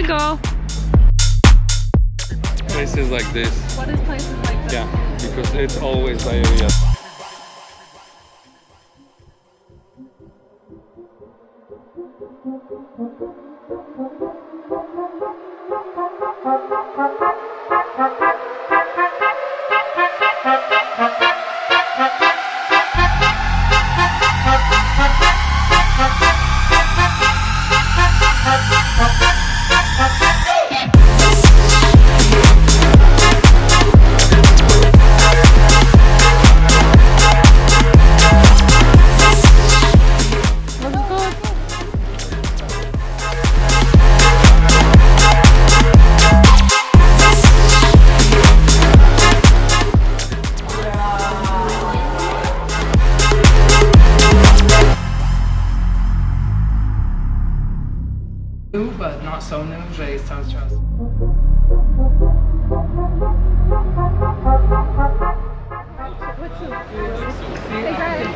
go. Places like this. What is places like this? Yeah, because it's always diarrhea. But not so new, że jest cały czas.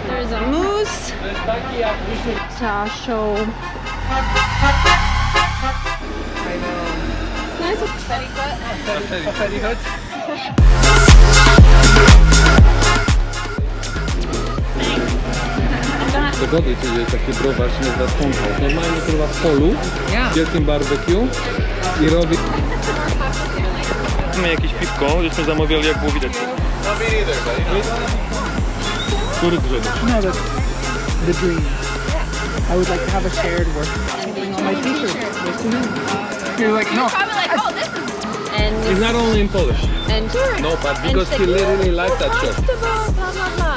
There's a moose. Show. Nice. Petticoat. Przygody, czyli taki browar się nazywa Stonhouse. Normalnie kurwa w polu, z wielkim barbecue i robi... Mamy jakieś piwko, żeśmy zamawiali, jak było widać. Który grzegorz? No, the dream. I would like to have a shared work on my t-shirt. You're like, no. Probably like, oh, this is. And It's not only in Polish. and touring. No, but because he literally liked that shit. Blah blah blah.